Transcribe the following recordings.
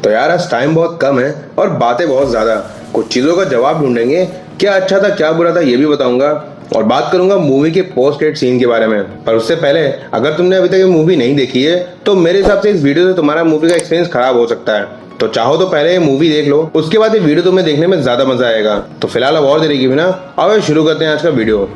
तो यार आज टाइम बहुत कम है और बातें बहुत ज़्यादा। कुछ चीज़ों का जवाब ढूंढेंगे, क्या अच्छा था क्या बुरा था ये भी बताऊंगा, और बात करूंगा मूवी के पोस्ट क्रेडिट सीन के बारे में। पर उससे पहले अगर तुमने अभी तक ये मूवी नहीं देखी है तो मेरे हिसाब से इस वीडियो से तुम्हारा मूवी का एक्सपीरियंस खराब हो सकता है। तो चाहो तो पहले ये मूवी देख लो, उसके बाद ये वीडियो तुम्हें देखने में ज्यादा मजा आएगा। तो फिलहाल अब और देरी के बिना अब शुरू करते हैं आज का वीडियो।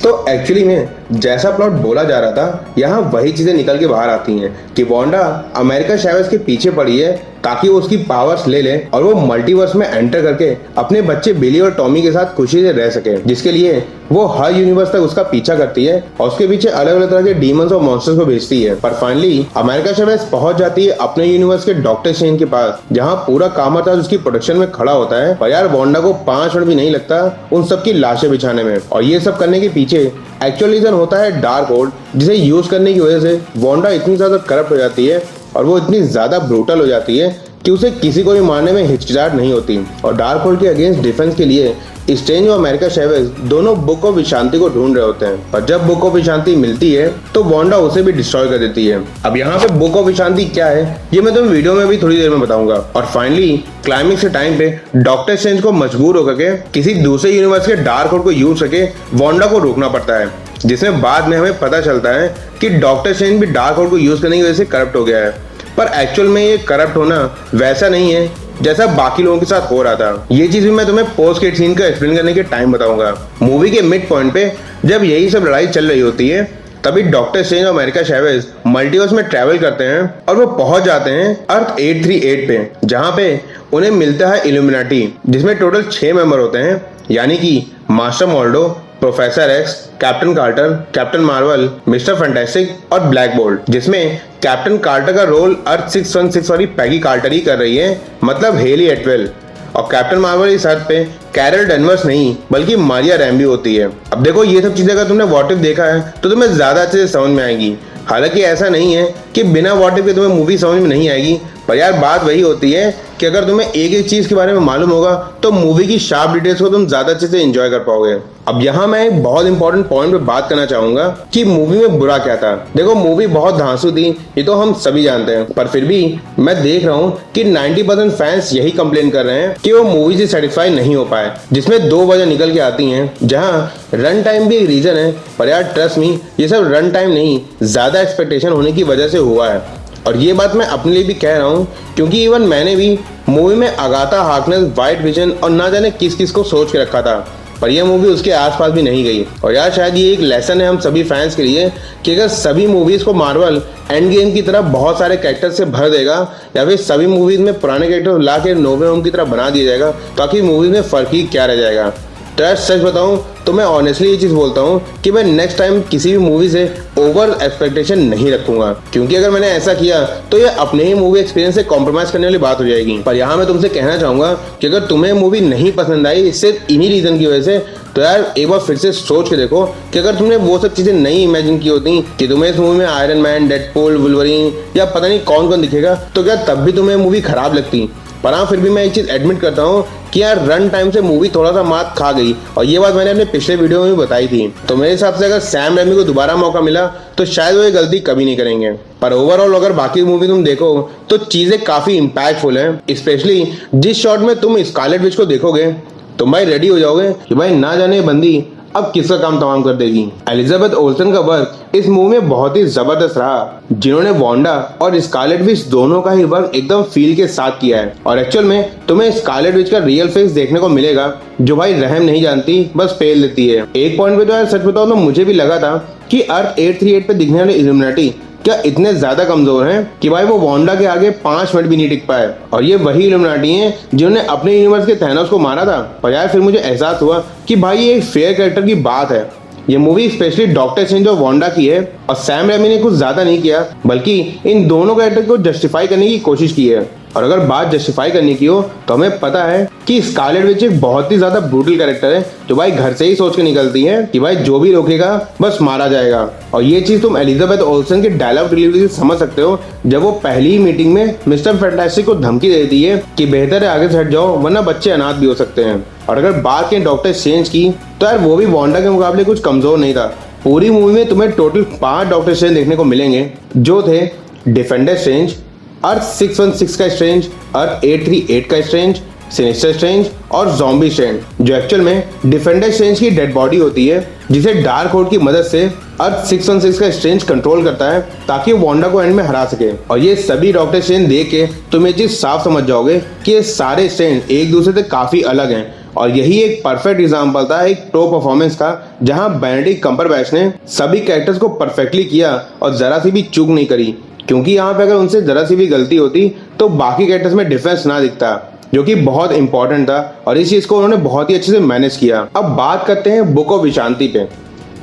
तो एक्चुअली में जैसा प्लॉट बोला जा रहा था, यहाँ वही चीजें निकल के बाहर आती हैं कि वांडा अमेरिका चैवेज़ के पीछे पड़ी है ताकि वो उसकी पावर्स ले ले और वो मल्टीवर्स में एंटर करके अपने बच्चे बिली और टॉमी के साथ खुशी से रह सके, जिसके लिए वो हर यूनिवर्स तक उसका पीछा करती है और उसके पीछे अलग अलग तरह के डीमंस और मॉन्स्टर्स को भेजती है। पर फाइनली अमेरिका चैवेज़ पहुंच जाती है अपने यूनिवर्स के डॉक्टर स्ट्रेंज के पास, जहाँ पूरा कामताज उसकी प्रोटेक्शन में खड़ा होता है। पर यार वांडा को 5 मिनट भी नहीं लगता उन सबकी लाशें बिछाने में, और ये सब करने के पीछे एक्चुअल रीजन होता है डार्कहोल्ड, जिसे यूज करने की वजह से वांडा इतनी ज्यादा करप्ट हो जाती है और वो इतनी ज्यादा ब्रूटल हो जाती है कि उसे किसी को भी मारने में हिचकिचाहट नहीं होती। और डार्कहोल्ड के अगेंस्ट डिफेंस के लिए स्ट्रेंज और अमेरिका चैवेज़ दोनों बुक ऑफ विशांति को ढूंढ रहे होते हैं। पर जब बुक ऑफ विशांति मिलती है तो वांडा उसे भी डिस्ट्रॉय कर देती है। अब यहाँ पे बुक ऑफ विशांति क्या है ये मैं तुम्हें वीडियो में भी थोड़ी देर में बताऊंगा। और फाइनली क्लाइमेक्स के टाइम पे डॉक्टर स्ट्रेंज को मजबूर होकर के किसी दूसरे यूनिवर्स के डार्कहोल्ड को यूज करके वांडा को रोकना पड़ता है, जिसमें बाद में हमें पता चलता है कि डॉक्टर स्ट्रेंज भी डार्कहोल्ड को यूज करने की वजह से करप्ट हो गया है। पर एक्चुअल में ये करप्ट होना वैसा नहीं है जैसा बाकी लोगों के साथ हो रहा था। ये चीज भी मैं तुम्हें पोस्ट क्रेडिट सीन का एक्सप्लेन करने के टाइम बताऊंगा। मूवी के मिड पॉइंट पे जब यही सब लड़ाई चल रही होती है तभी डॉक्टर स्ट्रेंज और अमेरिका चैवेज़ मल्टीवर्स में ट्रैवल करते हैं और वो पहुंच जाते हैं अर्थ 838 पे, जहां पे उन्हें मिलता है इल्यूमिनाटी, जिसमें टोटल 6 मेंबर होते हैं, यानी कि Master Mordo, Professor X, Captain Carter, Captain Marvel, Mister Fantastic और ब्लैक बोल्ट, जिसमें कैप्टन कार्टर का रोल अर्थ 616 वाली पैगी कार्टर ही कर रही है, मतलब हेली एटवेल। और कैप्टन मार्वल इस अर्थ पे कैरल डेनवर्स नहीं बल्कि मारिया रैम्बी होती है। अब देखो ये सब चीजें अगर तुमने व्हाट इफ देखा है तो तुम्हें ज्यादा अच्छे से समझ में आएगी। हालांकि ऐसा नहीं है कि बिना व्हाट इफ के तुम्हें मूवी समझ में नहीं आएगी, पर यार बात वही होती है कि अगर तुम्हें एक एक चीज के बारे में मालूम होगा तो मूवी की शार्प डिटेल्स को तुम ज्यादा अच्छे से एंजॉय कर पाओगे। अब यहाँ मैं एक बहुत इंपॉर्टेंट पॉइंट पे बात करना चाहूंगा कि मूवी में बुरा क्या था। देखो मूवी बहुत धांसू थी, ये तो हम सभी जानते हैं, पर फिर भी मैं देख रहा हूँ कि 90% फैंस यही कंप्लेन कर रहे हैं कि वो मूवी से सेटिस्फाई नहीं हो पाए, जिसमें 2 वजह निकल के आती हैं, जहाँ रन टाइम भी एक रीजन है। पर यार ट्रस्ट मी, ये सब रन टाइम नहीं, ज्यादा एक्सपेक्टेशन होने की वजह से हुआ है। और ये बात मैं अपने लिए भी कह रहा हूँ क्योंकि इवन मैंने भी मूवी में अगाथा हार्कनेस, वाइट विजन और ना जाने किस किस को सोच के रखा था, पर यह मूवी उसके आसपास भी नहीं गई। और यार शायद ये एक लेसन है हम सभी फैंस के लिए कि अगर सभी मूवीज को मार्वल एंड गेम की तरह बहुत सारे कैरेक्टर से भर देगा या फिर सभी मूवीज में पुराने कैरेक्टर ला के नोवे होम की तरह बना दिया जाएगा तो आखिर मूवीज में फर्क ही क्या रह जाएगा। तो यार सच बताऊं तो मैं ऑनेस्टली ये चीज़ बोलता हूँ कि मैं नेक्स्ट टाइम किसी भी मूवी से ओवर एक्सपेक्टेशन नहीं रखूंगा, क्योंकि अगर मैंने ऐसा किया तो ये अपने ही मूवी एक्सपीरियंस से कॉम्प्रोमाइज करने वाली बात हो जाएगी। पर यहाँ मैं तुमसे कहना चाहूंगा कि अगर तुम्हें मूवी नहीं पसंद आई सिर्फ इन्हीं रीजन की वजह से, तो यार एक बार फिर से सोच के देखो कि अगर तुमने वो सब चीजें नहीं इमेजिन की होती कि तुम्हें इस मूवी में आयरन मैन, डेडपूल, वुल्वरीन या पता नहीं कौन कौन दिखेगा, तो क्या तब भी तुम्हें मूवी खराब लगती। पर हाँ फिर भी मैं एक चीज एडमिट करता हूँ कि यार रन टाइम से मूवी थोड़ा सा मात खा गई, और ये बात मैंने अपने पिछले वीडियो में भी बताई थी। तो मेरे हिसाब से अगर सैम रेमी को दोबारा मौका मिला तो शायद वो ये गलती कभी नहीं करेंगे। पर ओवरऑल अगर बाकी मूवी तुम देखो तो चीजें काफी इम्पैक्टफुल हैं, स्पेशली जिस शॉट में तुम स्कारलेट विच को देखोगे तो भाई रेडी हो जाओगे कि भाई ना जाने बंदी अब किसका काम तमाम कर देगी। एलिजाबेथ ओल्सन का वर्क इस मूवी में बहुत ही जबरदस्त रहा, जिन्होंने वांडा और स्कारलेट विच दोनों का ही वर्क एकदम फील के साथ किया है। और एक्चुअल में तुम्हें स्कारलेट विच का रियल फेस देखने को मिलेगा, जो भाई रहम नहीं जानती, बस फेल देती है। एक पॉइंट पे तो यार सच बताओ तो मुझे भी लगा था कि अर्थ 838 पे दिखने वाले इल्यूमिनाटी क्या इतने ज्यादा कमजोर हैं कि भाई वो वांडा के आगे 5 मिनट भी नहीं टिक पाए, और ये वही इल्यूमिनाटी हैं जिन्होंने अपने यूनिवर्स के थैनोस को मारा था। पर यार फिर मुझे एहसास हुआ कि भाई ये एक फेयर कैरेक्टर की बात है। ये मूवी स्पेशली डॉक्टर स्ट्रेंज और वांडा की है, और सैम रेमी ने कुछ ज्यादा नहीं किया बल्कि इन दोनों कैरेक्टर को जस्टिफाई करने की कोशिश की है। और अगर बात जस्टिफाई करने की हो तो हमें पता है कि स्कारलेट विच एक बहुत ही ज्यादा ब्रूटल कैरेक्टर है, जो भाई घर से ही सोच के निकलती है कि भाई जो भी रोकेगा बस मारा जाएगा। और ये चीज तुम एलिजाबेथ ओल्सन के डायलॉग डिलीवरी से समझ सकते हो, जब वो पहली ही मीटिंग में मिस्टर फैंटास्टिक को धमकी देती है कि बेहतर है आगे से हट जाओ वरना बच्चे अनाथ भी हो सकते हैं। और अगर बात करें डॉक्टर स्ट्रेंज की तो यार वो भी वांडा के मुकाबले कुछ कमजोर नहीं था। पूरी मूवी में तुम्हें टोटल 5 डॉक्टर स्ट्रेंज देखने को मिलेंगे, जो थे डिफेंडर स्ट्रेंज, अर्थ 616 का स्ट्रेंज, अर्थ 838 का स्ट्रेंज, सिनिस्टर स्ट्रेंज और ज़ॉम्बी स्ट्रेंज, जो एक्चुअल में डिफेंडर स्ट्रेंज की डेड बॉडी होती है, जिसे डार्क होल्ड की मदद से अर्थ 616 का स्ट्रेंज कंट्रोल करता है ताकि वांडा को एंड में हरा सके। और ये सभी डॉक्टर स्ट्रेंज देख के तुम ये चीज साफ समझ जाओगे कि ये सारे स्ट्रेंज एक दूसरे से काफी अलग हैं। और यही एक परफेक्ट एग्जांपल था एक प्रो परफॉर्मेंस का, जहां बेनेडिक्ट कम्बरबैच ने सभी कैरेक्टर्स को परफेक्टली किया और जरा सी भी चूक नहीं करी, क्योंकि यहाँ पे अगर उनसे जरा सी भी गलती होती तो बाकी कैरेक्टर्स में डिफरेंस ना दिखता, जो कि बहुत इंपॉर्टेंट था। और इस चीज को उन्होंने बहुत ही अच्छे से मैनेज किया। अब बात करते हैं बुक ऑफ विशांति पे।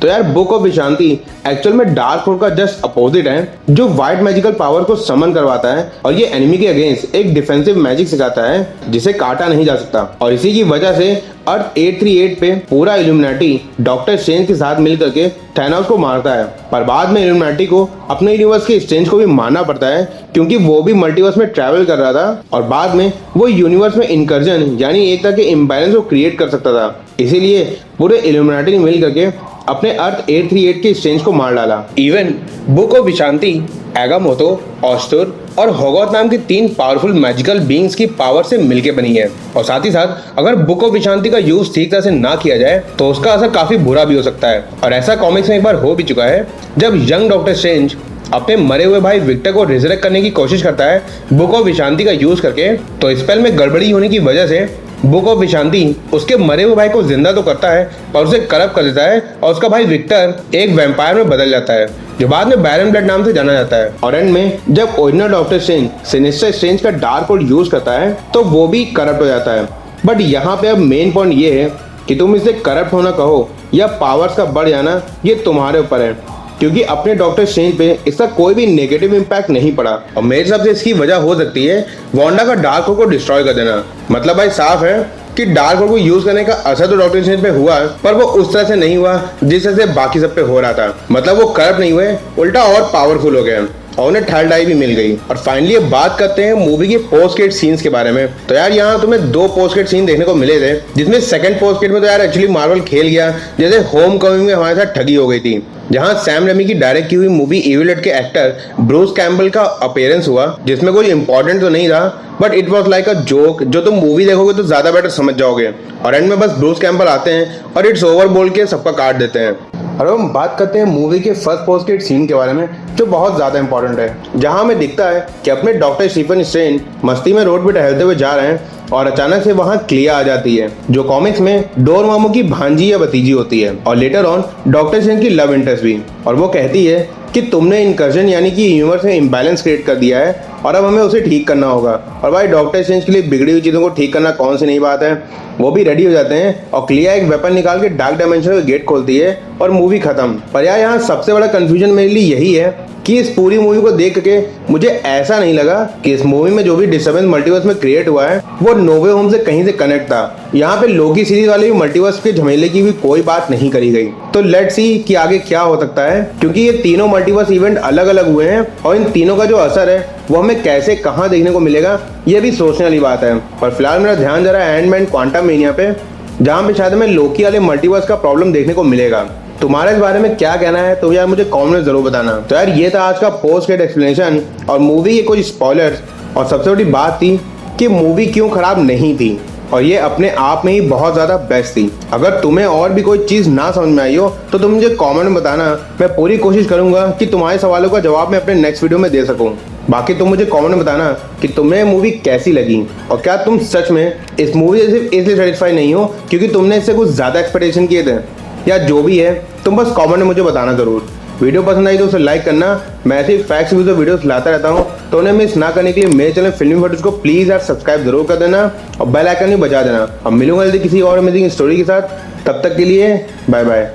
तो यार बुक ऑफ विशांति एक्चुअल में डार्क होल्ड का जस्ट अपोजिट है, जो व्हाइट मैजिकल पावर को समन करवाता है और ये एनिमी के अगेंस्ट एक डिफेंसिव मैजिक सिखाता है जिसे काटा नहीं जा सकता। और इसी की वजह से अर्थ 838 पे पूरा इल्यूमिनाटी डॉक्टर स्ट्रेंज के साथ मिलकर के थैनोस को मारता है। पर बाद में इल्यूमिनाटी को अपने यूनिवर्स के स्ट्रेंज को भी मारना पड़ता है, क्योंकि वो भी मल्टीवर्स में ट्रैवल कर रहा था और बाद में वो यूनिवर्स में इनकर्जन यानी एक तरह के इम्बैलेंस को क्रिएट कर सकता था। इसीलिए पूरे इल्यूमिनाटी ने मिल करके अपने अर्थ 838 के स्ट्रेंज को मार डाला। इवन बुक ऑफ विशांति एगामोतो, ऑस्टुर और होगोथ नाम की 3 पावरफुल मैजिकल बीइंग्स की पावर से मिलकर बनी है। और साथ ही साथ अगर बुक ऑफ विशांति का यूज ठीक तरह से ना किया जाए तो उसका असर काफी बुरा भी हो सकता है। और ऐसा कॉमिक्स में एक बार हो भी चुका है, जब यंग डॉक्टर स्ट्रेंज अपने मरे हुए भाई विक्टर को रिजरेक्ट करने की कोशिश करता है बुक ऑफ विशांति का यूज करके, तो स्पेल में गड़बड़ी होने की वजह से बुक ऑफ विशांति उसके मरे हुए भाई को जिंदा तो करता है पर उसे करप्ट कर देता है और उसका भाई विक्टर एक वैम्पायर में बदल जाता है, जो बाद में बैरन ब्लड नाम से जाना जाता है। और एंड में जब original doctor strange sinister strange का डार्क होल्ड यूज करता है तो वो भी करप्ट हो जाता है। बट यहाँ पे अब मेन पॉइंट ये है कि तुम इसे करप्ट होना कहो या पावर्स का बढ़ जाना, ये तुम्हारे ऊपर है, क्योंकि अपने डॉक्टर स्ट्रेंज पे इसका कोई भी नेगेटिव इम्पैक्ट नहीं पड़ा। और मेरे हिसाब से इसकी वजह हो सकती है वांडा का डार्क होल्ड को डिस्ट्रॉय कर देना। मतलब भाई साफ है कि डार्क होल्ड को यूज करने का असर तो डॉक्टर स्ट्रेंज पे हुआ, पर वो उस तरह से नहीं हुआ जिस तरह से बाकी सब पे हो रहा था। मतलब वो करप्ट नहीं हुए, उल्टा और पावरफुल हो गए और उन्हें थर्ड आई भी मिल गई। और फाइनली अब बात करते हैं मूवी के पोस्ट क्रेडिट सीन्स के बारे में। तो यार यहाँ तुम्हें 2 पोस्ट क्रेडिट सीन देखने को मिले थे, जिसमें सेकंड पोस्ट क्रेडिट में तो यार एक्चुअली मार्वल खेल गया, जैसे होम कमिंग में हमारे साथ ठगी हो गई थी, जहां सैम रेमी की डायरेक्ट की हुई मूवी इविल डेड के एक्टर ब्रूस कैम्पबेल का अपीयरेंस हुआ, जिसमें कोई इंपॉर्टेंट तो नहीं था but it was like a joke, जो तुम मूवी देखोगे तो ज्यादा बेटर समझ जाओगे। और एंड में बस ब्रूस कैम्पबेल आते हैं और इट्स ओवर बोल के सबका काट देते हैं। और हम बात करते हैं मूवी के फर्स्ट पोस्ट क्रेडिट सीन के बारे में, जो बहुत ज्यादा इंपॉर्टेंट है, जहां हमें दिखता है कि अपने डॉक्टर स्टीफन स्ट्रेंज मस्ती में रोड पे टहलते हुए जा रहे हैं और अचानक से वहां क्लिया आ जाती है, जो कॉमिक्स में डोरमामू की भांजी या भतीजी होती है और लेटर ऑन डॉक्टर स्ट्रेंज की लव इंटरेस्ट भी। और वो कहती है कि तुमने इनकर्जन यानी कि यूनिवर्स में इम्बैलेंस क्रिएट कर दिया है और अब हमें उसे ठीक करना होगा। और भाई डॉक्टर स्ट्रेंज के लिए बिगड़ी हुई चीज़ों को ठीक करना कौन सी नई बात है। वो भी रेडी हो जाते हैं और क्लिया एक वेपन निकाल के डार्क डायमेंशन का गेट खोलती है और मूवी खत्म। पर यार यहाँ सबसे बड़ा कंफ्यूजन मेरे लिए यही है कि इस पूरी मूवी को देख के मुझे ऐसा नहीं लगा कि इस मूवी में जो भी डिस्टर्बेंस मल्टीवर्स में क्रिएट हुआ है वो नो वे होम से कहीं से कनेक्ट था। यहाँ पे लोकी सीरीज वाले भी मल्टीवर्स के झमेले की भी कोई बात नहीं करी गई। तो लेट्स सी कि आगे क्या हो सकता है, क्योंकि ये तीनों मल्टीवर्स इवेंट अलग अलग हुए हैं और इन तीनों का जो असर है वो हमें कैसे कहाँ देखने को मिलेगा ये भी सोचने वाली बात है। पर फिलहाल मेरा ध्यान जा रहा है एंटमैन क्वांटममेनिया पे, जहाँ पे शायद हमें लोकी वाले मल्टीवर्स का प्रॉब्लम देखने को मिलेगा। तुम्हारा इस बारे में क्या कहना है तो यार मुझे कमेंट में जरूर बताना। तो यार ये था आज का पोस्ट क्रेडिट एक्सप्लेनेशन और मूवी के कुछ स्पॉयलर्स, और सबसे बड़ी बात थी कि मूवी क्यों खराब नहीं थी और ये अपने आप में ही बहुत ज़्यादा बेस्ट थी। अगर तुम्हें और भी कोई चीज़ ना समझ में आई हो तो तुम मुझे कमेंट में बताना, मैं पूरी कोशिश करूँगा कि तुम्हारे सवालों का जवाब मैं अपने नेक्स्ट वीडियो में दे सकूँ। बाकी तुम मुझे कमेंट में बताना कि तुम्हें मूवी कैसी लगी और क्या तुम सच में इस मूवी से सिर्फ इसलिए सेटिस्फाई नहीं हो क्योंकि तुमने इससे कुछ ज़्यादा एक्सपेक्टेशन किए थे, या जो भी है तुम बस कमेंट में मुझे बताना ज़रूर। वीडियो पसंद आई तो उसे लाइक करना। मैं ऐसे फैक्ट्स वीडियो वीडियोस लाता रहता हूँ, तो उन्हें मिस ना करने के लिए मेरे चैनल फिल्मी फोटोज को प्लीज़ यार सब्सक्राइब जरूर कर देना और बेल आइकन भी बजा देना। अब मिलूंगा जल्दी किसी और अमेजिंग स्टोरी के साथ, तब तक के लिए बाय बाय।